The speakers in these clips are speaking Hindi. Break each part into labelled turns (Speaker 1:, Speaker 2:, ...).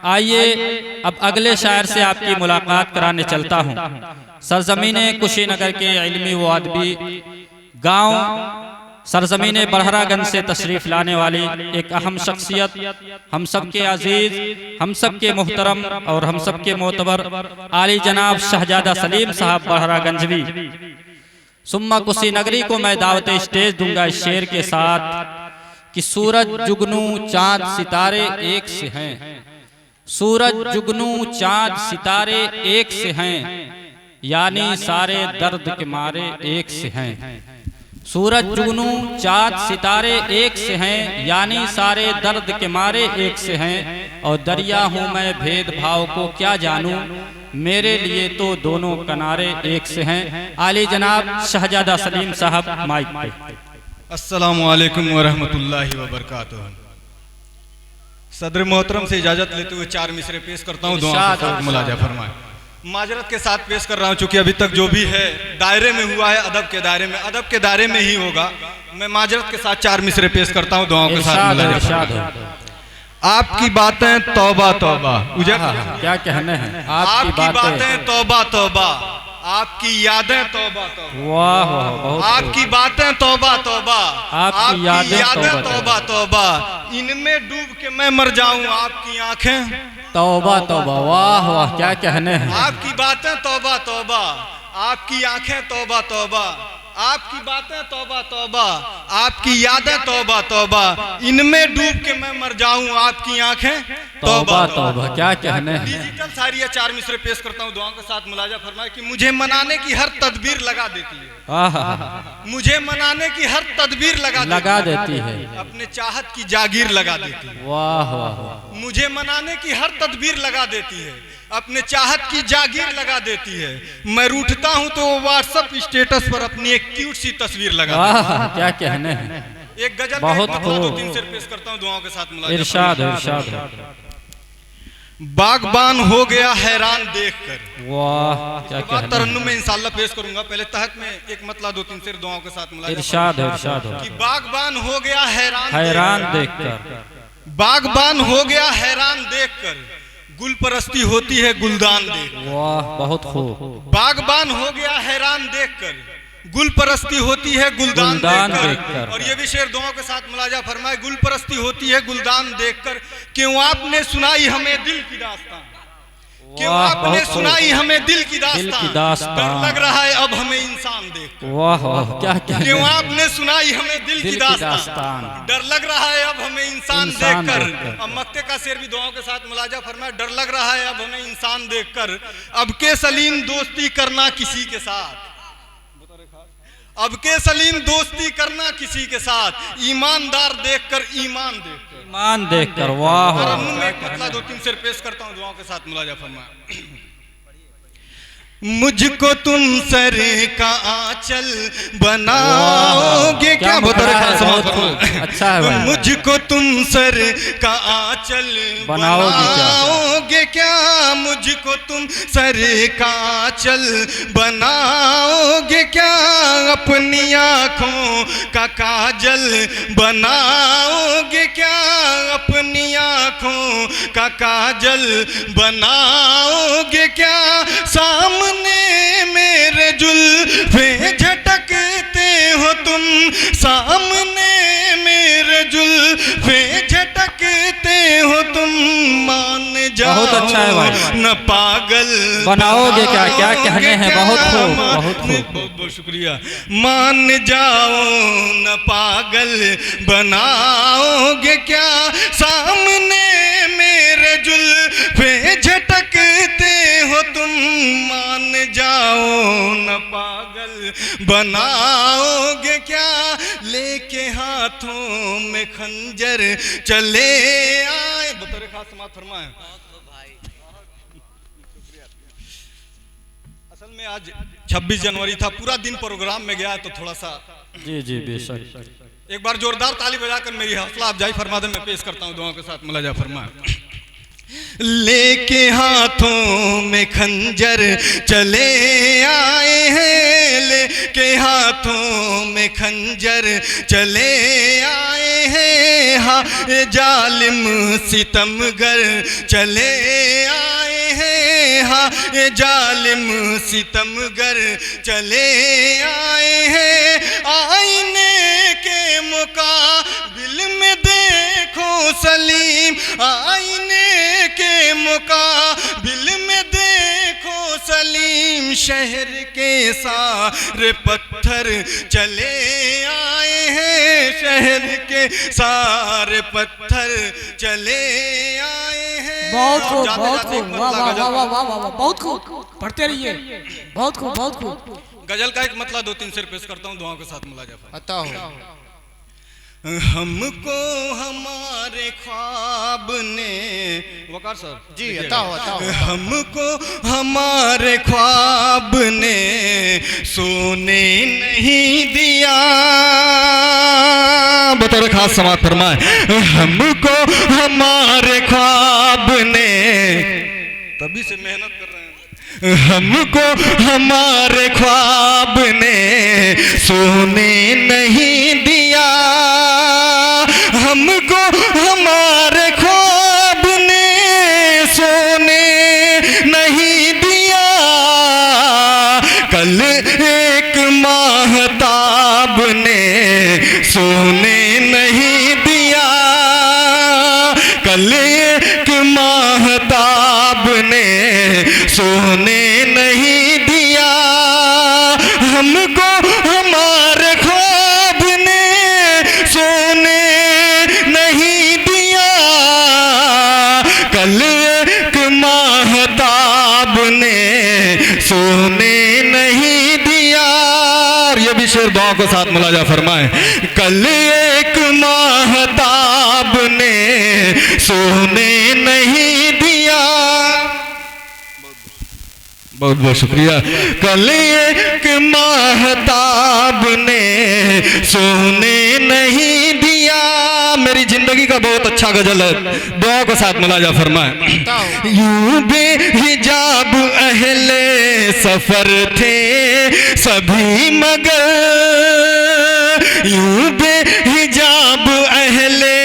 Speaker 1: आइए अब अगले शायर से आपकी मुलाकात कराने चलता हूँ। सरजमीन कुशीनगर के इल्मी व अदबी गांव सरजमीन बरहरागंज से तशरीफ़ लाने वाली एक अहम शख्सियत, हम सब के अजीज़, हम सब के मोहतरम और हम सब के मोतबर आली जनाब शहजादा सलीम साहब बरहरागंजवी सुम्मा कुशीनगरी को मैं दावत स्टेज दूंगा इस शेर के साथ कि सूरज जुगनू चाँद सितारे एक से हैं, सूरज जुगनू चाँद सितारे एक से हैं, यानी सारे दर्द के मारे एक से हैं। सूरज जुगनू चाँद सितारे एक से हैं, यानी सारे दर्द के मारे एक से हैं। और दरिया हूँ मैं भेदभाव को क्या जानूं, मेरे लिए तो दोनों किनारे एक से हैं। आली जनाब शहजादा सलीम साहब माइक पे।
Speaker 2: अस्सलामु अलैकुम व रहमतुल्लाहि व बरकातुहू। सदर मोहतरम से इजाजत लेते हुए चार मिसरे पेश करता हूँ, दुआ के साथ मुलाजा फरमाएं। माजरत के साथ पेश कर रहा हूँ चूंकि अभी तक जो भी है दायरे में हुआ है, अदब के दायरे में ही होगा। मैं माजरत के साथ चार मिसरे पेश करता हूँ, दुआओं के साथ मुलाजा। आपकी बातें तौबा तौबा,
Speaker 1: क्या कहने हैं
Speaker 2: आपकी बातें तौबा तौबा, आपकी यादें तौबा तौबा,
Speaker 1: वाह वाह,
Speaker 2: आपकी बातें तौबा तौबा,
Speaker 1: आपकी यादें
Speaker 2: तौबा तौबा, इनमें डूब के मैं मर जाऊं, आपकी आंखें
Speaker 1: तौबा तौबा, वाह वाह, क्या कहने हैं।
Speaker 2: आपकी बातें तौबा तौबा, आपकी आंखें तौबा तौबा, आपकी बातें तौबा तौबा, आपकी यादें तौबा तौबा, इनमें डूब के मैं मर जाऊं, आपकी आंखें
Speaker 1: तौबा तौबा, क्या कहने हैं।
Speaker 2: डिजिटल शायरी चार मिसरे पेश करता हूँ, दुआओं के साथ मुलाजा फरमाए कि मुझे मनाने की हर तदबीर लगा देती है, मुझे मनाने की हर तदबीर लगा देती है, अपने चाहत की जागीर लगा देती है।
Speaker 1: वाह वाह,
Speaker 2: मुझे मनाने की हर तदबीर लगा देती है, अपने चाहत की जागीर लगा देती है। मैं रूठता हूं तो वो व्हाट्सएप स्टेटस पर अपनी एक क्यूट सी तस्वीर लगा देती है।
Speaker 1: क्या कहने हैं।
Speaker 2: एक गजल
Speaker 1: बहुत
Speaker 2: दो तीन शेर पेश करता हूं, दुआओं के साथ मुलाजा।
Speaker 1: इरशाद
Speaker 2: बागबान हो गया हैरान देखकर,
Speaker 1: वाह क्या कहने हैं।
Speaker 2: तरन्नुम में इंशाल्लाह पेश करूंगा, पहले तहत में एक मतला दो तीन शेर दुआओं के साथ मुलाजा।
Speaker 1: इरशाद
Speaker 2: कि बागबान हो गया
Speaker 1: हैरान देखकर,
Speaker 2: बागबान हो गया हैरान देखकर, गुल परस्ती होती है गुलदान देखकर।
Speaker 1: वाह बहुत खूब।
Speaker 2: बागबान हो गया हैरान देखकर, गुल परस्ती होती है गुलदान देखकर। और ये भी शेर दुआओं के साथ मुलाजा फरमाए। गुल परस्ती होती है गुलदान देखकर, क्यों आपने सुनाई हमें दिल की दास्तान, क्यों आपने सुनाई हमें दिल की दास्तान, डर लग रहा है अब हमें इंसान देखकर।
Speaker 1: वाह वाह, क्या
Speaker 2: क्यों आपने सुनाई हमें दिल की दास्तान, डर लग रहा है अब हमें इंसान देखकर। अब मक्ते का शेर भी दुआओं के साथ मुलाजा फरमाए। डर लग रहा है अब हमें इंसान देखकर, अब के सलीम दोस्ती करना किसी के साथ, अब के सलीम दोस्ती करना किसी के साथ, ईमानदार देखकर ईमान देखकर।
Speaker 1: वाह
Speaker 2: मतलब दो तीन शेर पेश करता हूँ, दुआओं के साथ मुलाजा फरमाए। मुझको तुम सर का आंचल बनाओगे क्या,
Speaker 1: अच्छा है।
Speaker 2: मुझको तुम सर का आंचल बनाओगे क्या, मुझको तुम सर का आंचल बनाओगे क्या, अपनी आँखों का काजल बनाओगे क्या, अपनी आँखों का काजल बनाओगे क्या, सामने मेरे जुल्फे झटकते हो तुम, सामने मेरे जुल्फे झटकते हो तुम, मान जाओ
Speaker 1: बहुत अच्छा है भाई।
Speaker 2: न पागल
Speaker 1: बनाओगे क्या, क्या कहने हैं। बहुत खूब, बहुत खूब,
Speaker 2: बहुत शुक्रिया। मान जाओ न पागल बनाओगे क्या, सामने मेरे जुल्फे झटकते हो तुम, मान जाओ न पागल बनाओगे क्या, लेके हाथों में खंजर चले आए। बतौर खास समात फरमाए। असल में आज 26 जनवरी था, पूरा दिन प्रोग्राम में गया तो थोड़ा सा
Speaker 1: जी बेशक।
Speaker 2: एक बार जोरदार ताली बजाकर मेरी हौसला अफजाई फरमा दे। मैं पेश करता हूँ दुआओं के साथ मुलाजा फरमाए। लेके हाथों में खंजर चले आए हैं, लेके हाथों में खंजर चले आए हैं। हाँ ये जालिम सितमगर चले आए हैं, हाँ ये जालिम सितमगर चले आए हैं। आईने के मुकाबिल में देखो सलीम, आईने के मुकाबिल में देखो सलीम, शहर के सारे पत्थर चले आए हैं, शहर के सारे पत्थर चले आए हैं।
Speaker 3: बहुत खूब, बहुत खूब, वाह वाह वाह वाह वाह वाह, बहुत खूब, पढ़ते रहिए, बहुत खूब, बहुत खूब।
Speaker 2: गजल का एक मतलब 2-3 शेर पेश करता हूँ दुआओं के साथ मुलाजा।
Speaker 3: बताओ।
Speaker 2: हमको हमारे ख्वाब ने, वकार सर
Speaker 3: जी बताओ बताओ।
Speaker 2: हमको हमारे ख्वाब ने सोने नहीं दिया, बतौर खास समाज फरमाए। हमको हमारे ख्वाब ने, तभी से मेहनत कर रहे हैं। हमको हमारे ख्वाब ने सोने नहीं दिया, हमको हमारे ख्वाब ने सोने नहीं दिया। कल एक माहताब ने सोने नहीं दिया, कल एक माहताब ने सोने नहीं दिया। हमको हमारे ख्वाब ने सोने नहीं दिया, कल एक माहताब ने सोने नहीं दिया। और ये भी शेर दुआ को साथ मुलाजा फरमाए। कल एक माहताब ने सोने नहीं दिया, बहुत बहुत शुक्रिया। कल एक माहताब ने सोने नहीं दिया। मेरी जिंदगी का बहुत अच्छा गजल है, दुआ को साथ मुलाजा फरमाए। यूं बेहिजाब अहले सफर थे सभी मगर, यूं बेहिजाब अहले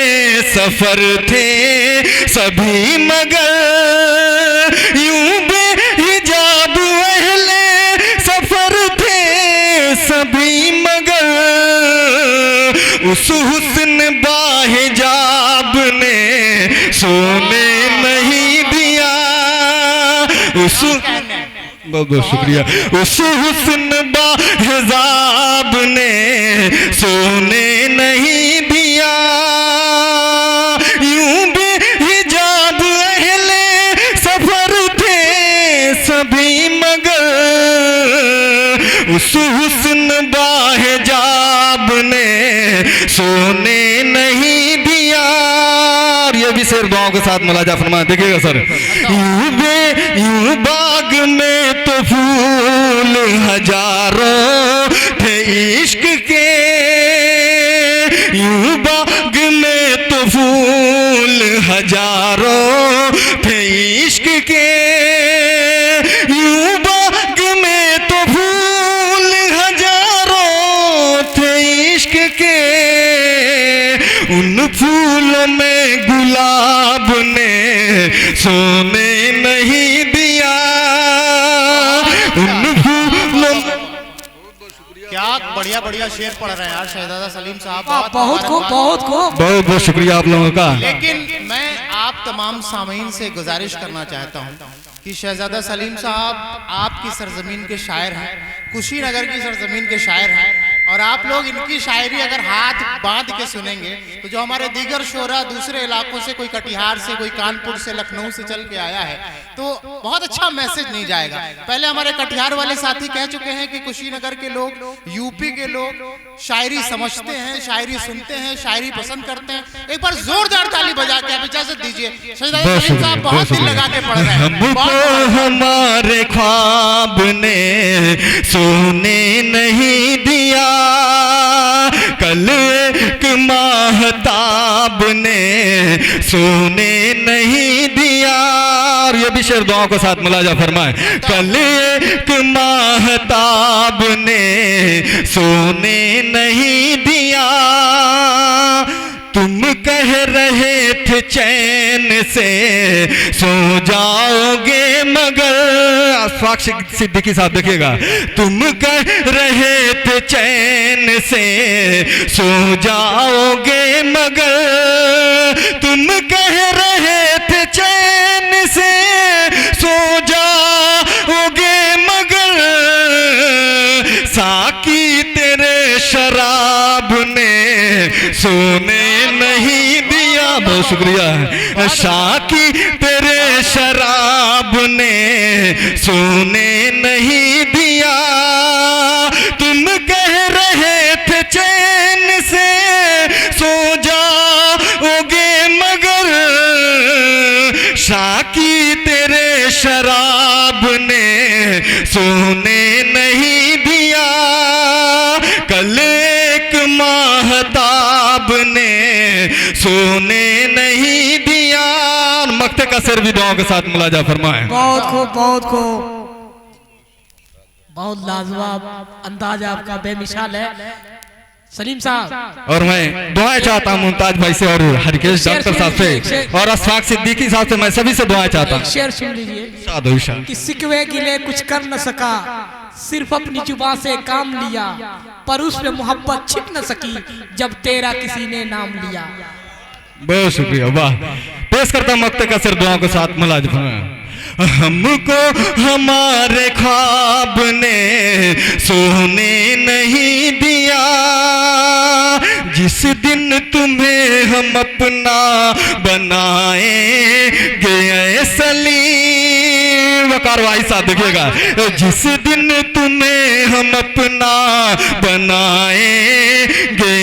Speaker 2: सफर थे सभी मगर, यूं बेहिजाब अहले सफर थे सभी मगर, उस हुस्न बाहिजाब ने सोने नहीं दिया। उस बहुत बहुत शुक्रिया। उस हुस्न बाहिजाब ने सोने नहीं दिया। यूं बेहिजाब अहले सफर थे सभी मगर, उस हुस्न बाहिजाब ने सोने नहीं दिया। और ये भी शेर दुआओं के साथ मुलाजा फरमाया, देखिएगा सर। यूं बाग में तो फूल हजारों थे इश्क के, यूं बाग में तो फूल हजारों थे इश्क के, यूं बाग में तो फूल हजारों थे इश्क के, उन फूलों में गुलाब ने सोने नहीं दिया। उन फूलों
Speaker 3: क्या बढ़िया बढ़िया शेर पढ़ रहे हैं यार शहजादा सलीम साहब, बहुत खूब, बहुत खूब,
Speaker 2: बहुत बहुत शुक्रिया आप लोगों का।
Speaker 3: लेकिन मैं आप तमाम सामीन से गुजारिश करना चाहता हूं कि शहजादा सलीम साहब आपकी सरजमीन के शायर हैं, कुशीनगर की सरजमीन के शायर हैं, और आप लोग इनकी शायरी अगर हाथ बांध के सुनेंगे तो जो हमारे दीगर शोरा दूसरे इलाकों से, कोई कटिहार से, कोई कानपुर से, लखनऊ से चल के आया है, तो बहुत अच्छा मैसेज नहीं जाएगा। पहले हमारे कटिहार वाले साथी कह चुके हैं कि कुशीनगर के लोग, यूपी के लोग शायरी समझते हैं, शायरी सुनते हैं, शायरी पसंद करते हैं। एक बार जोरदार ताली बजा के आप इजाजत दीजिए। शहजादा सलीम साहब बहुत दिल लगा के पढ़ रहे हैं।
Speaker 2: हमको हमारे ख्वाब ने सोने नहीं दिया, कल एक माहताब ने सोने नहीं दिया। और ये भी शेर दुआओं के साथ मुलाजा फरमाए। कल एक माहताब ने सोने नहीं दिया, तुम कह रहे थे चैन से सो जाओगे मगर, अशफाक सिद्दीकी साहब देखिएगा, तुम कह रहे थे चैन से सो जाओगे मगर, तुम कह रहे थे चैन से सो जाओगे मगर, साकी तेरे शराब ने सोने नहीं दिया। बहुत शुक्रिया। साकी तेरे शराब ने सोने नहीं दिया, तुम कह रहे थे चैन से सो जाओगे मगर, साकी तेरे शराब ने सोने नहीं दिया। कल एक माहताब ने सोने नहीं दिया। मक्ते का सिर भी दुआओं के साथ मुलाजा फरमाए।
Speaker 4: बहुत खूब, बहुत खूब, बहुत लाजवाब अंदाज आपका बेमिसाल है सलीम साहब।
Speaker 2: और मैं दुआएं चाहता हूँ मुमताज भाई से और हरकेश डॉक्टर साहब से और अशफाक सिद्दीकी साहब से, मैं सभी से दुआएं चाहता हूँ।
Speaker 4: शेर सुन लीजिए कि सिकवे गिले कुछ कर न सका, सिर्फ अपनी जुबान से काम लिया, पर उस पे मोहब्बत छिप न सकी जब तेरा किसी ने नाम लिया।
Speaker 2: बहुत शुक्रिया। वाह। पेश करता हूँ मक्ते का सिर दुआओं के साथ मुलाजा फरमाए। हमको हमारे ख्वाब ने सोने नहीं दिया, जिस दिन तुम्हें हम अपना बनाएंगे सलीम। कार्रवाई साथ देखिएगा। जिस दिन तुम्हें हम अपना बनाएंगे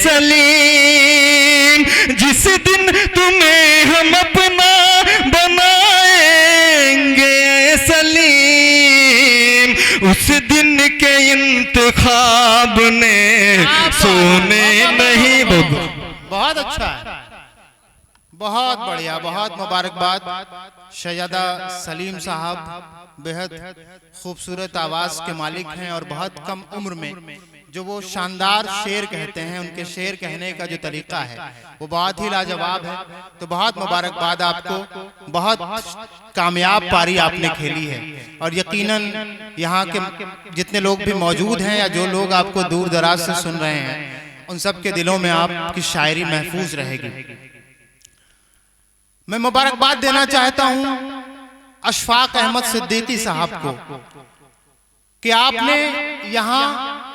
Speaker 2: सलीम, जिस दिन तुम्हें हम अपना सलीम, उस दिन के इंतखाब ने सोने नहीं।
Speaker 3: बहुत अच्छा है, बहुत बढ़िया, बहुत मुबारकबाद। शहजादा सलीम साहब बेहद खूबसूरत आवाज के मालिक हैं और बहुत कम उम्र में जो वो शानदार शेर कहते हैं, उनके शेर कहने का जो तरीका है वो बहुत ही लाजवाब है। तो बहुत मुबारकबाद आपको, बहुत कामयाब पारी आपने खेली है और यकीनन यहाँ के जितने लोग भी मौजूद हैं या जो लोग आपको दूर दराज से सुन रहे हैं उन सब के दिलों में आपकी शायरी महफूज रहेगी। मैं मुबारकबाद देना चाहता हूँ अशफाक अहमद सिद्दीकी साहब को कि आपने यहाँ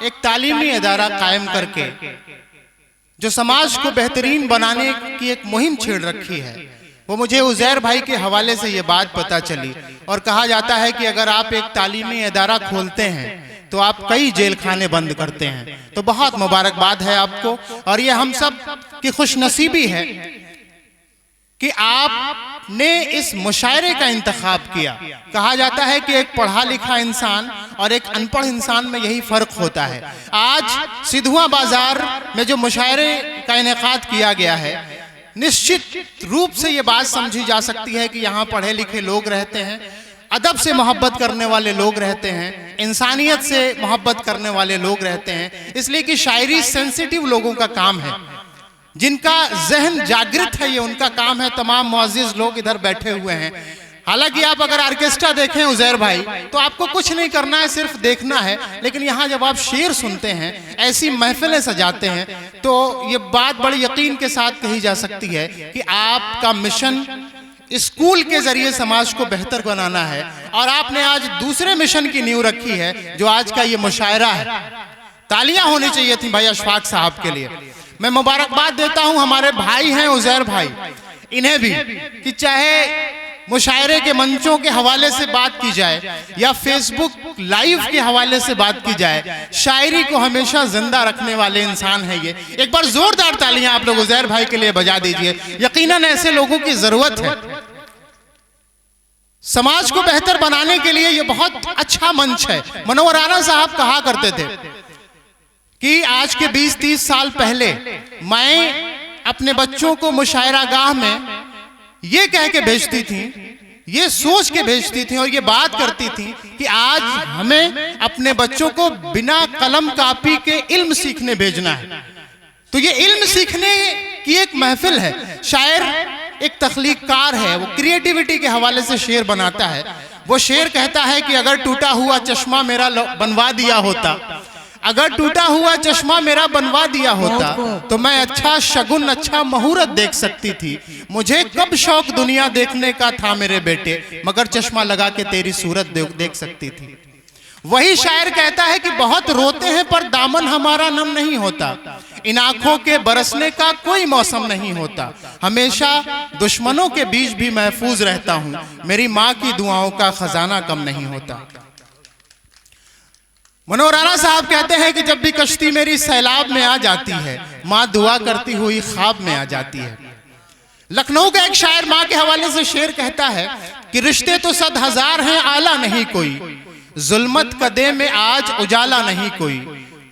Speaker 3: एक तालीमी इदारा कायम करके जो समाज को बेहतरीन बनाने की एक मुहिम छेड़ रखी है। वो मुझे उज़ैर भाई के हवाले से ये बात पता चली और कहा जाता है कि अगर आप एक तालीमी इदारा खोलते हैं तो आप कई जेल खाने बंद करते हैं। तो बहुत मुबारकबाद है आपको और ये हम सब की खुशनसीबी है कि आपने इस मुशायरे का इंतखाब किया। कहा जाता है कि एक पढ़ा लिखा इंसान और एक अनपढ़ इंसान में यही फर्क होता है। आज सिधुआ बाजार में जो मुशायरे का इनेकाद किया गया है, निश्चित रूप से ये बात समझी जा सकती है कि यहाँ पढ़े लिखे लोग रहते हैं, अदब से मोहब्बत करने वाले लोग रहते हैं, इंसानियत से मोहब्बत करने वाले लोग रहते हैं। इसलिए कि शायरी सेंसिटिव लोगों का काम है, जिनका जहन जागृत है, ये उनका काम है। तमाम मुअज़्ज़िज़ लोग इधर बैठे हुए हैं। हालांकि आप अगर ऑर्केस्ट्रा देखें उज़ैर भाई तो आपको कुछ नहीं करना है, सिर्फ देखना है। लेकिन यहाँ जब आप शेर सुनते हैं, ऐसी महफिलें सजाते हैं, तो ये बात बड़ी यकीन के साथ कही जा सकती है कि आपका मिशन स्कूल के जरिए समाज को बेहतर बनाना है और आपने आज दूसरे मिशन की नींव रखी है जो आज का ये मुशायरा है। तालियां होनी चाहिए थी भाई अशफाक साहब के लिए। मैं मुबारकबाद देता हूं हमारे भाई हैं उज़ैर भाई, इन्हें भी कि चाहे मुशायरे के मंचों के हवाले से बात की जाए या फेसबुक लाइव के हवाले से बात की जाए, शायरी को हमेशा जिंदा रखने वाले इंसान है ये। एक बार जोरदार तालियां आप लोग उज़ैर भाई के लिए बजा दीजिए। यकीनन ऐसे लोगों की जरूरत है। समाज को बेहतर बनाने के लिए ये बहुत अच्छा मंच है। मनोवर आना साहब कहा करते थे कि आज के 20-30 साल पहले मैं अपने बच्चों को मुशायरा गाह में ये कह के भेजती थी, ये सोच के भेजती थी और ये बात करती थी कि आज हमें अपने बच्चों को बिना कलम कापी के इल्म सीखने भेजना है। तो ये इल्म सीखने की एक महफिल है। शायर एक तख्लीककार है, वो क्रिएटिविटी के हवाले से शेर बनाता है। वो शेर कहता है कि अगर टूटा हुआ चश्मा मेरा बनवा दिया होता, अगर टूटा हुआ चश्मा मेरा बनवा दिया होता तो मैं अच्छा शगुन, अच्छा मुहूर्त देख सकती थी। मुझे कब शौक दुनिया देखने का था मेरे बेटे, मगर चश्मा लगा के तेरी सूरत देख सकती थी। वही शायर कहता है कि बहुत रोते हैं पर दामन हमारा नम नहीं होता, इन आंखों के बरसने का कोई मौसम नहीं होता, हमेशा दुश्मनों के बीच भी महफूज रहता हूं, मेरी माँ की दुआओं का खजाना कम नहीं होता। मनोहर राणा साहब कहते हैं कि जब भी कश्ती मेरी सैलाब में आ जाती है, माँ दुआ करती हुई ख्वाब में आ जाती है। लखनऊ का एक शायर माँ के हवाले से शेर कहता है कि रिश्ते तो 100,000 हैं, आला नहीं कोई, जुल्मत कदे में आज उजाला नहीं कोई,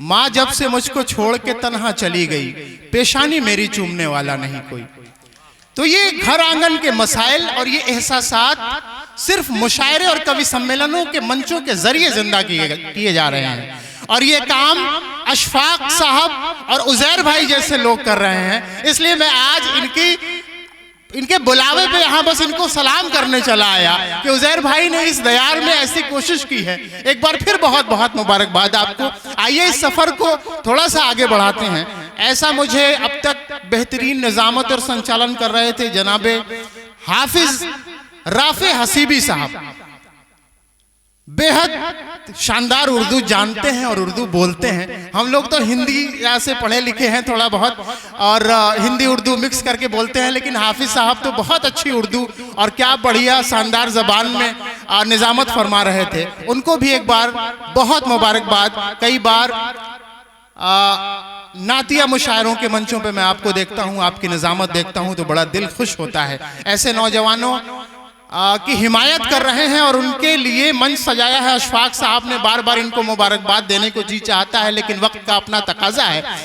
Speaker 3: माँ जब से मुझको छोड़ के तन्हा चली गई, पेशानी मेरी चूमने वाला नहीं कोई। तो ये घर आंगन के मसाइल और ये एहसासात सिर्फ मुशायरे और कवि सम्मेलनों के मंचों के जरिए जिंदा किए जा रहे हैं, और ये काम अशफाक साहब और उजैर भाई जैसे लोग कर रहे हैं। इसलिए मैं आज इनके बुलावे पे यहाँ बस इनको सलाम करने चला आया कि उजैर भाई ने इस दयार में ऐसी कोशिश की है। एक बार फिर बहुत बहुत मुबारकबाद आपको। आइए इस सफर को थोड़ा सा आगे बढ़ाते हैं। ऐसा मुझे अब तक बेहतरीन निजामत और संचालन कर रहे थे जनाबे हाफिज राफे हसीबी साहब, बेहद शानदार उर्दू जानते हैं और उर्दू बोलते हैं। हम लोग तो हिंदी से पढ़े लिखे हैं थोड़ा बहुत और हिंदी उर्दू मिक्स करके बोलते हैं, लेकिन हाफिज साहब तो बहुत अच्छी उर्दू और क्या बढ़िया शानदार जबान में निजामत फरमा रहे थे। उनको भी एक बार बहुत मुबारकबाद। कई बार नातिया मुशायरों के मंचों पे मैं आपको देखता हूँ, आपकी निजामत देखता हूँ तो बड़ा दिल खुश होता है। ऐसे नौजवानों की हिमायत कर रहे हैं और उनके लिए मंच सजाया है। अशफाक साहब ने बार बार इनको मुबारकबाद देने को जी चाहता है, लेकिन वक्त का अपना तकाजा है।